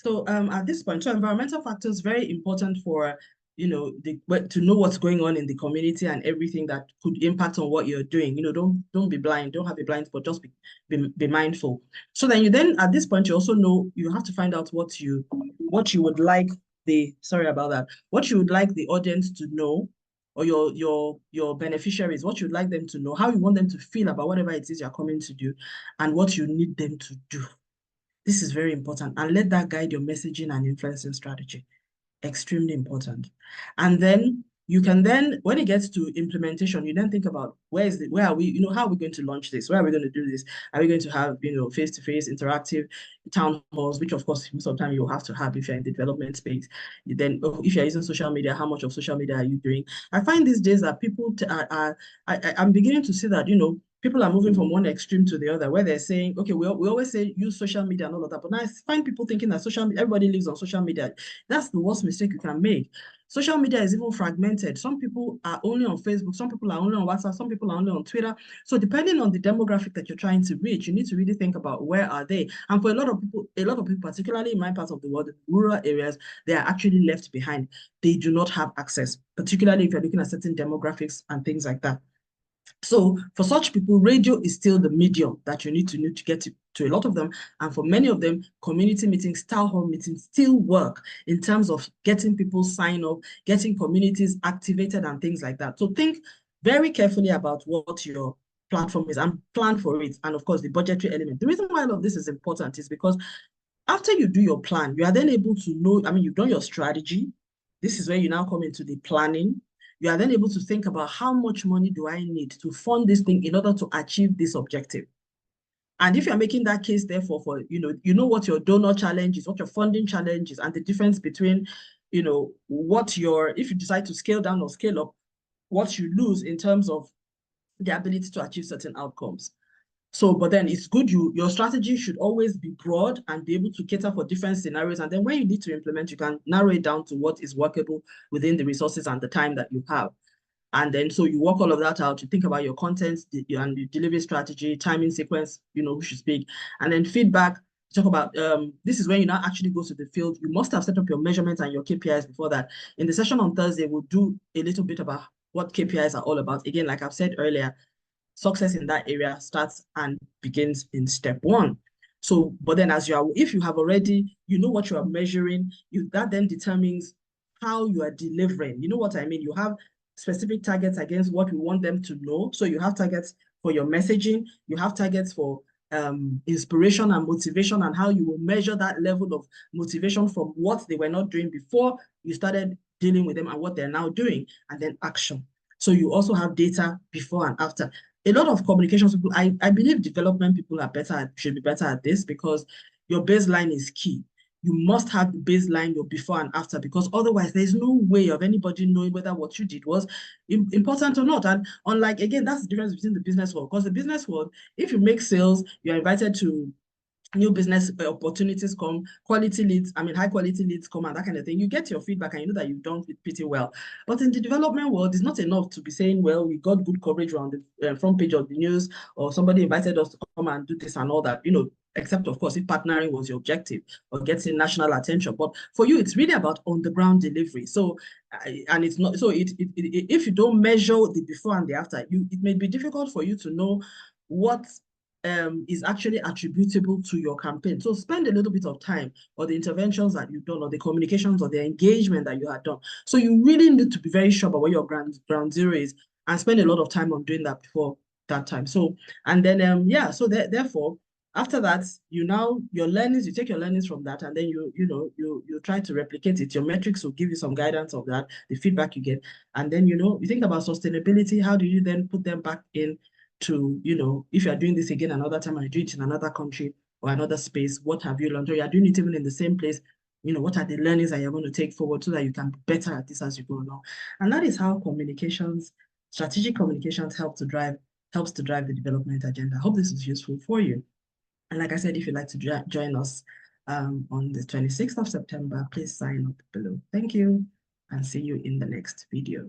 So at this point, so environmental factors very important for to know what's going on in the community and everything that could impact on what you're doing. Don't be blind, don't have a blind spot, just be mindful. So then at this point you also know you have to find out what you would like what you would like the audience to know, or your beneficiaries, what you'd like them to know, how you want them to feel about whatever it is you're coming to do, and what you need them to do. This is very important, and let that guide your messaging and influencing strategy. Extremely important. And then you can when it gets to implementation, you then think about where are we, how are we going to launch this? Where are we going to do this? Are we going to have, face-to-face interactive town halls, which of course, most of the time you'll have to have if you're in the development space. Then if you're using social media, how much of social media are you doing? I find these days that people I'm beginning to see that, people are moving from one extreme to the other, where they're saying, okay, we always say use social media and all of that, but now I find people thinking that everybody lives on social media. That's the worst mistake you can make. Social media is even fragmented. Some people are only on Facebook, some people are only on WhatsApp, some people are only on Twitter. So depending on the demographic that you're trying to reach, you need to really think about where are they. And for a lot of people, particularly in my part of the world, rural areas, they are actually left behind. They do not have access, particularly if you're looking at certain demographics and things like that. So for such people, radio is still the medium that you need to get to a lot of them. And for many of them, community meetings, town hall meetings still work in terms of getting people sign up, getting communities activated and things like that. So think very carefully about what your platform is and plan for it. And of course, the budgetary element. The reason why all of this is important is because after you do your plan, you are then able to know, you've done your strategy. This is where you now come into the planning. You are then able to think about how much money do I need to fund this thing in order to achieve this objective. And if you're making that case, therefore, for, what your donor challenge is, what your funding challenge is, and the difference between, if you decide to scale down or scale up, what you lose in terms of the ability to achieve certain outcomes. So, but then it's good, your strategy should always be broad and be able to cater for different scenarios. And then when you need to implement, you can narrow it down to what is workable within the resources and the time that you have. And then so you work all of that out, you think about your content and your delivery strategy, timing sequence, who should speak, and then feedback. Talk about this is when you now actually go to the field. You must have set up your measurements and your KPIs before that. In the session on Thursday, we'll do a little bit about what KPIs are all about. Again, like I've said earlier, success in that area starts and begins in step one. So, but then if you have already, what you are measuring, that then determines how you are delivering. You know what I mean? You have specific targets against what we want them to know. So you have targets for your messaging, you have targets for inspiration and motivation, and how you will measure that level of motivation from what they were not doing before you started dealing with them and what they're now doing, and then action. So you also have data before and after. A lot of communications people, I believe development people should be better at this, because your baseline is key. You must have the baseline, your before and after, because otherwise there's no way of anybody knowing whether what you did was important or not. And unlike, again, that's the difference between the business world, because the business world, if you make sales, you're invited to new business opportunities come, high quality leads come, and that kind of thing. You get your feedback and you know that you've done it pretty well. But in the development world, it's not enough to be saying, well, we got good coverage on the front page of the news, or somebody invited us to come and do this and all that, except of course if partnering was your objective or getting national attention. But for you, it's really about on the ground delivery. So, and it's not, so if you don't measure the before and the after, it may be difficult for you to know what is actually attributable to your campaign. So spend a little bit of time on the interventions that you've done, or the communications or the engagement that you had done. So you really need to be very sure about what your ground zero is, and spend a lot of time on doing that before that time. So, and then, so therefore, after that, your learnings, you take your learnings from that, and then you try to replicate it. Your metrics will give you some guidance of that, the feedback you get. And then, you think about sustainability. How do you then put them back in to, if you're doing this again another time and you do it in another country or another space, what have you learned? Or you're doing it even in the same place, what are the learnings that you're going to take forward so that you can be better at this as you go along? And that is how strategic communications helps to drive the development agenda. I hope this is useful for you. And like I said, if you'd like to join us on the 26th of September, please sign up below. Thank you, and see you in the next video.